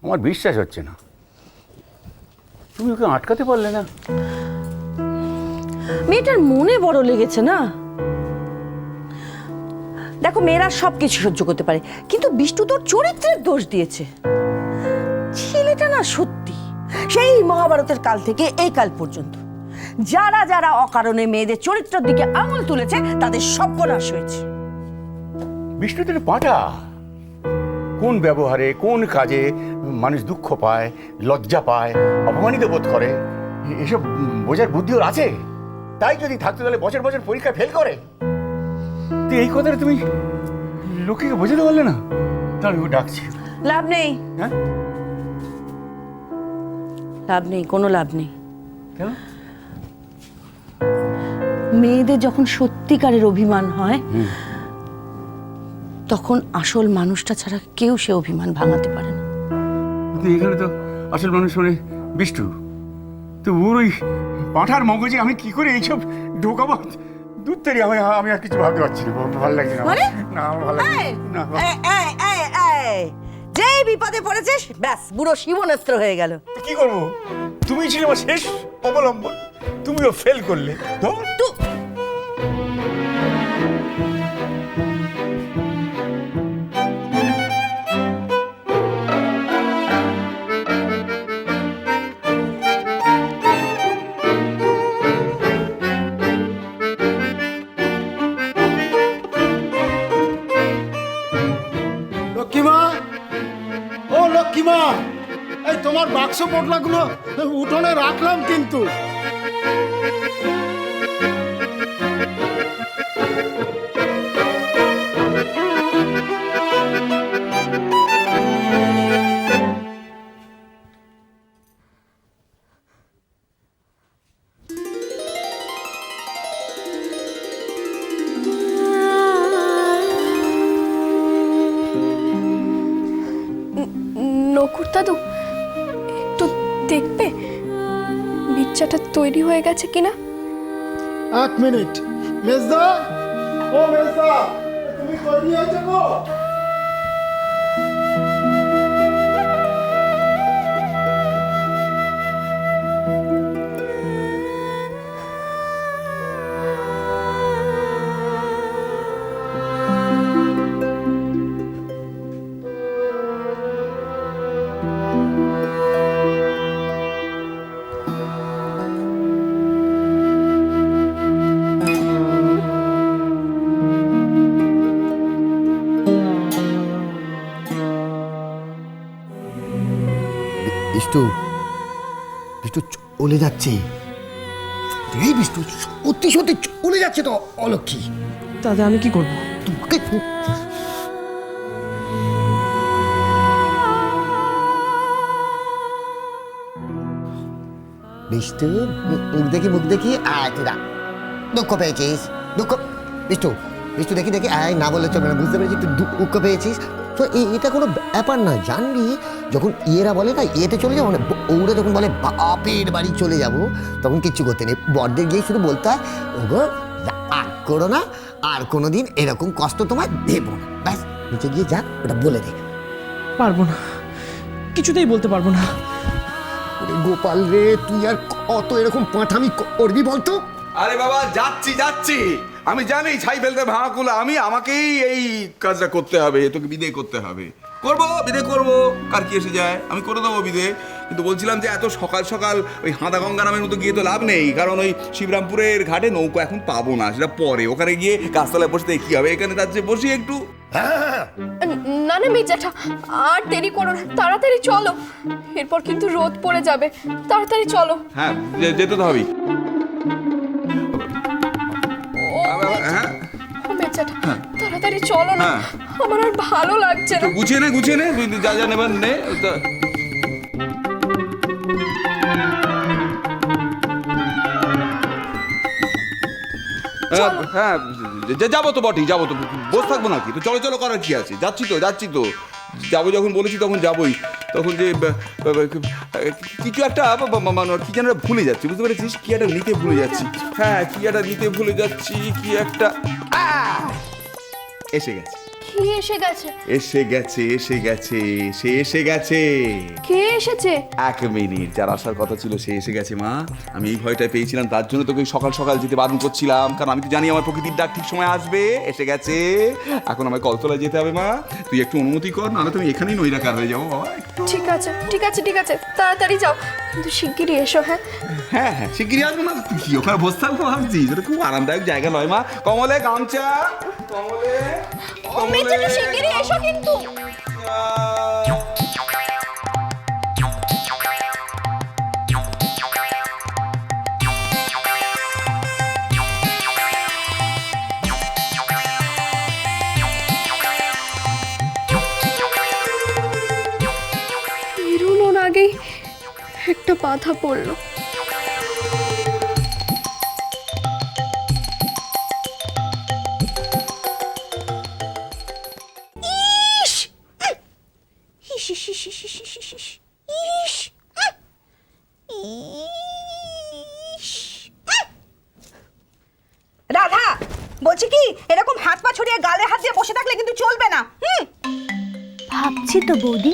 আমার বিশ্বাস হচ্ছে না, তুমি ওকে আটকাতে পারলে না। মেয়েটার মনে বড় লেগেছে না। দেখো, মেয়েরা সবকিছু সহ্য করতে পারে, কিন্তু বিষ্টু তোর চরিত্রের দোষ দিয়েছে। ছেলেটা না সত্যি সেই মহাভারতের কাল থেকে এই কাল পর্যন্ত যারা যারা অকারণে মেয়েদের চরিত্রের দিকে আঙুল তুলেছে তাদের সর্বনাশ হয়েছে। বিষ্ণু তো পাটা, কোন ব্যবহারে কোন কাজে মানুষ দুঃখ পায়, লজ্জা পায়, অপমানিত বোধ করে, এসব বোঝার বুদ্ধি ওর আছে। তাই যদি থাকতো তাহলে বছর বছর পরীক্ষায় ফেল করে। তো এই কথাটা তুমি লোকে বোঝাতে পারলে না, তাহলে ও ডাকছি। লাভ নেই, হ্যাঁ, লাভ নেই, কোনো লাভ নেই। কেন? মেয়েদের যখন সত্যিকারের অভিমান হয় তখন আসল মানুষটা ছাড়া কেউ সে অভিমান ভাঙাতে পারে না। এখানে তো আসল মানুষ মানে বিষ্ণু, তো ওর ওই পাঁঠার মগজে আমি কি করে এইসব ঢোকাবো? দূর থেকে আমি আর কিছু ভাবতে পারছি না, ভালো লাগছে না। মানে? না, আমার ভালো লাগছে না। যে বিপদে পড়েছিস ব্যাস বুড়ো শিবনেস্ত্র হয়ে গেল। কি করবো? তুমি ছিলে আমার শেষ অবলম্বন, তুমিও ফেল করলে। লক্ষ্মীমা, ও লক্ষ্মীমা, এই তোমার বাক্স পটলাগুলো উঠোনে রাখলাম কিন্তু। নকুর দাদু, একটু দেখবে মির্চাটা তৈরি হয়ে গেছে কিনা? 1 মিনিট। মেজদা, ও মেজদা, তুমি তৈরি হয়েছো গো? বিষ্টু, বিষ্টু চলে যাচ্ছে। এই বিষ্টু সত্যি সত্যি চলে যাচ্ছে তো অলক্ষী। দাদা আমি কি করবো? তোমাকে বিষ্টু মুখ দেখি আয় তোরা দুঃখ পেয়েছিস। দুঃখ বিষ্টু, বিষ্টু দেখি আয়, না বললে চলবে না, বুঝতে পেরেছি তুই দুঃখ পেয়েছিস। তো এটা কোনো ব্যাপার না, জানবি যখন ইয়েরা বলে না ইয়েতে চলে যাবো, মানে ওরা যখন বলে বাপের বাড়ি চলে যাব, তখন কিচ্ছু করতে নেই। বড়দের গিয়ে শুধু বলতে হয় ওগো রাগ করো না, আর কোনোদিন এরকম কষ্ট তোমায় দেবো না, ব্যাস। নিচে গিয়ে যা ওটা বলে দে। পারবো না, কিছুতেই বলতে পারবো না। ওরে গোপাল রে, তুই আর কত এরকম পাঁঠামি করবি বলতো? আরে বাবা, যাচ্ছি আমি জানি ছাই ফেলতে ভাঙাকুলো আমি, আমাকেই এই কাজটা করতে হবে, তোকে বিদায় করতে হবে। বিদায় করবো, কার কি এসে যায়, আমি করে দেবো বিদে। কিন্তু বলছিলাম যে এত সকাল সকাল ওই হাঁদাগঙ্গা নামের মতো গিয়ে তো লাভ নেই, কারণ ওই শিবরামপুরের ঘাটে নৌকো এখন পাবো না, সেটা পরে। ওখানে গিয়ে গাছতলায় বসতে কি হবে, এখানে তার চেয়ে বসি একটু। না না মির্জাটা, আর দেরি করো না, তাড়াতাড়ি চলো, এরপর কিন্তু রোদ পড়ে যাবে। তাড়াতাড়ি চলো। হ্যাঁ, যেতে তো হবেই। হ্যাঁ, মির্জাটা তাড়াতাড়ি চলো না, আমার আর ভালো লাগছে না। গুছিয়ে নে, যা যা নেবার নে। হ্যাঁ, যাবো তো বটেই, যাবো তো, বসে থাকবো নাকি? তো চলো করার কি আছে, যাচ্ছি তো যাবো, যখন বলেছি তখন যাবোই। তখন যে কিছু একটা কি যেন ভুলে যাচ্ছি, বুঝতে পেরেছিস? কি একটা নিতে ভুলে যাচ্ছি। হ্যাঁ, কি একটা নিতে ভুলে যাচ্ছি, কি একটা এসে গেছে। কি এসে গেছে? এসে গেছে, এসে গেছে, সে এসে গেছে। কে এসেছে? 1 মিনিট, যার আসার কথা ছিল সে এসে গেছে মা। আমি এই ভয়টা পেয়েছিলাম, তার জন্য তোকে সকাল সকাল যেতে বারণ করছিলাম, কারণ আমি তো জানি আমার প্রকৃতির ডাক ঠিক সময় আসবে। এসে গেছে, এখন আমায় কলতলায় যেতে হবে মা। তুই একটু অনুমতি কর, নাহলে তুমি এখানেই নৈরাকার হয়ে যাবো বাবা। ঠিক আছে ঠিক আছে ঠিক আছে, তাড়াতাড়ি যাও, কিন্তু শিগগিরই এসো। হ্যাঁ হ্যাঁ হ্যাঁ, শিগগিরই আসবো না। তুই কি ওখানে বসে থাকবো ভাবছিস? এটা খুব আরামদায়ক জায়গা নয় মা। কমলে গামছা, কমলে মেজেটা শিগগিরই এসো কিন্তু। বেরোনোর আগেই একটা বাধা পড়লো। রাধা, বলছি কি এরকম হাত পা ছড়িয়ে গালে হাত দিয়ে বসে থাকলে কিন্তু চলবে না। ভাবছি তো বৌদি,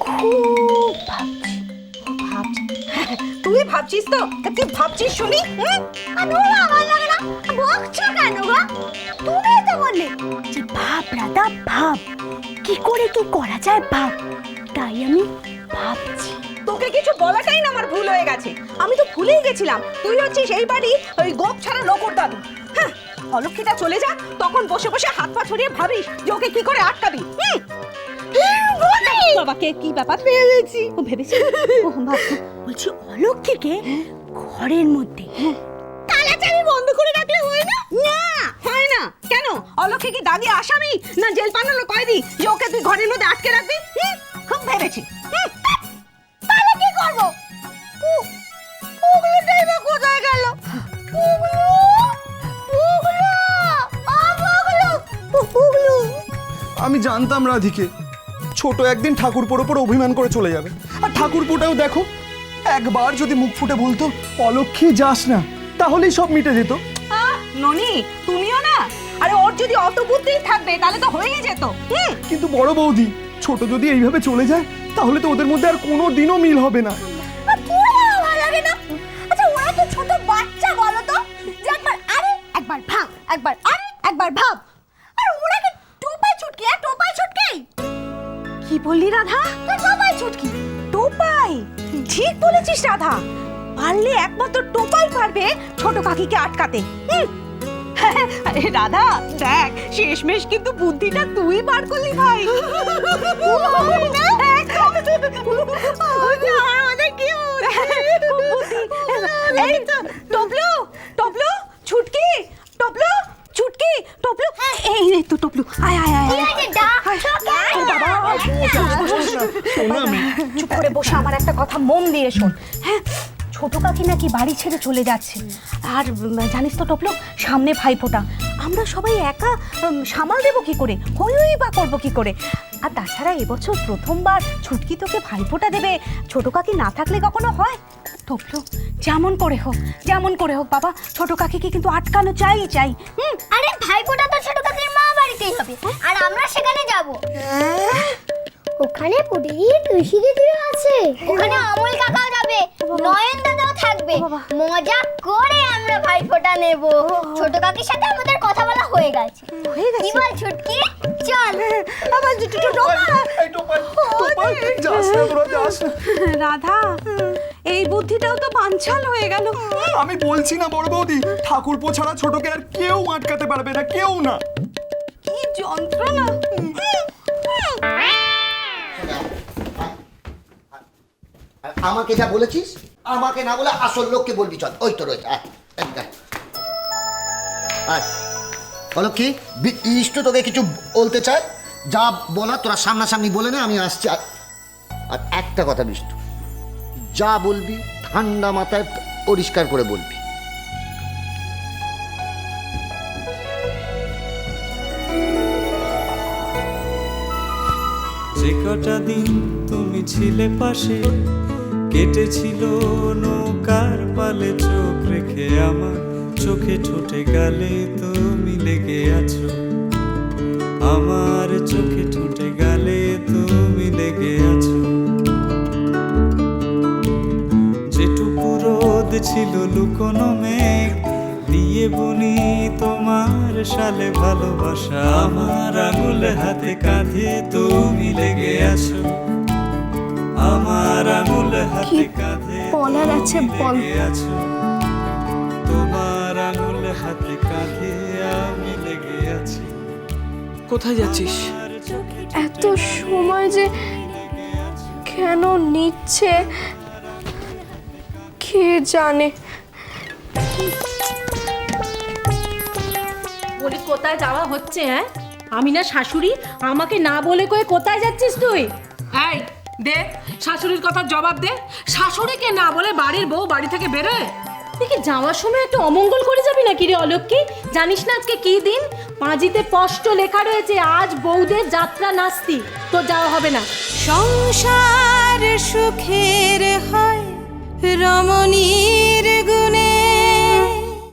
খুব ভাবছি। তুই ভাবছিস তো? তা কি ভাবছিস শুনি? ভালো লাগে না, বকছো কেন গো? তুমি তো বললে যে ভাব রাধা ভাব, কি করে কি করা যায় ভাব, তাই আমি ভাবছি। তোকে কিছু বলাটাই না আমার ভুল হয়ে গেছে। আমি তো ভুলেই গেছিলাম তুই হচ্ছিস এই বাড়ি ওই গোপ ছাড়া নকর দাদু। হ্যাঁ, অলক্ষীটা চলে যা, তখন বসে বসে হাত পা ছড়িয়ে ভাবিস যে ওকে কি করে আটকাবি। বাবাকে কি ব্যাপার পেয়ে গেছি? ও ভেবেছি, ও বলছি অলক্ষীকে ঘরের মধ্যে তালা চাবি বন্ধ করে রাখলে হয় না? না হয় না। কেন? অলক্ষী কি দাগি আসামি না জেল পানালো কয়দি যে ওকে তুই ঘরের মধ্যে আটকে রাখবি? খুব ভেবেছি। তাহলে কি করবো? ওগুলোটাই বা কোথায় গেল? আমি জানতাম রাধিকে ছোট একদিন ঠাকুরপোর ওপর অভিমান করে চলে যাবে। আর ঠাকুরপোটাও দেখো, একবার যদি মুখ ফুটে বলতো অলক্ষী যাস না, তাহলেই সব মিটে যেত। ননি, তুমিও না? আরে ওর যদি অত বুদ্ধি থাকবে তাহলে তো হয়েই যেত। কিন্তু বড় বৌদি, ছোট যদি এইভাবে চলে যায় তাহলে তো ওদের মধ্যে আর কোনো দিনও মিল হবে না। ভালো লাগে না। আচ্ছা ওরা তো ছোট বাচ্চা, বলো তো, যে একবার আরে একবার ভাব, একবার আরে একবার ভাব। আর ওরা কি টোপাই ছুটকি, টোপাই ছুটকি। কি বললি রাধা? টোপাই ছুটকি। টোপাই? ঠিক বলেছিস রাধা, পারলে একমাত্র টোপাই পারবে ছোট কাকিকে আটকাতে। আরে রাধা দেখ, শেষমেশ কিন্তু বুদ্ধিটা তুই বার করলি ভাই। এই তো, টপলু, টপলু, ছুটকি, টপলু, ছুটকি, টপলু, এই রে তো টপলু, আয় আয় আয়। চুপ করে বসে আমার একটা কথা মন দিয়ে শোন। হ্যাঁ, ছোট কাকি নাকি বাড়ি ছেড়ে চলে যাচ্ছে। আর জানিস তো টপলু, সামনে ভাইফোঁটা, আমরা সবাই একা সামাল দেবো কি করে, হই বা করবো কি করে? আর তাছাড়া এবছর প্রথমবার ছুটকি তোকে ভাইফোঁটা দেবে, ছোট কাকি না থাকলে কখনো হয়? টপলু, যেমন করে হোক বাবা, ছোট কাকিকে কিন্তু আটকানো চাই। আরে ভাইফোঁটা তো ছোট কাকির মা বাড়িতেই হবে, আর আমরা সেখানে যাব। ওখানে পুরি তুলসী দিদিও আছে, ওখানে অমল কাকাও যাবে, নয়ন দাদাও থাকবে। মজা করে আমরা ভাইফোঁটা নেব। ছোট কাকির সাথে আমাদের কথা বলা হয়ে গেছে। কি বল ছুটকি, চল। রাধা, এই বুদ্ধিটাও তো বানচাল হয়ে গেল। আমি বলছি না বড় বৌদি, ঠাকুরপো ছাড়া ছোটকে আর কেউ আটকাতে পারবে না, কেউ না। কি যন্ত্রণা! আমাকে যা বলেছিস, আমাকে না বলে আসল লোককে বলবি। চল, ওই তো রয়েছে। অলক্ষী, ইষ্ট তোকে কিছু বলতে চায়, যা বলা তোরা সামনাসামনি বলে নে, আমি আসছি। আর একটা কথা বিষ্টু, যা বলবি ঠান্ডা মাথায় পরিষ্কার করে বলবি। যে কটা দিন তুমি ছিলে পাশে, কেটেছিল নৌকার পালে, চোখ রেখে আমার চোখে ঠোঁটে গালে তুমি লেগে আছো। আমার চোখে ঠোঁটে গালে তুমি লেগে আছো। যেটুকু রোদ ছিল লুকোনো মেঘ দিয়ে বুনি তোমার সালে ভালোবাসা। আমার আঙুল হাতে কাঁধে তুমি লেগে আছো। আমার আঙুল হাতে কাঁধে বলার আছে বল। লেগে আছো। তোমার আঙুল হাতে কাঁধে আমি লেগে আছি। কোথায় যাচ্ছিস? এত সময় যে কেন নিচ্ছে কে জানে। বলি কোথায় যাওয়া হচ্ছে? হ্যাঁ, আমি না শাশুড়ি, আমাকে না বলে কয়ে কোথায় যাচ্ছিস তুই? এই দে, শাশুড়ির কথা জবাব দে। শাশুড়িকে না বলে বাড়ির বউ বাড়ি থেকে বেরোয়? দেখি যাওয়ার সময় একটু অমঙ্গল করে যাবি নাকি রে অলক্ষ্মী? জানিস না আজকে কি দিন? পাঁজিতে স্পষ্ট লেখা রয়েছে আজ বউদের যাত্রা নাস্তি। তো যাওয়া হবে না। সংসার সুখের হয় রমণী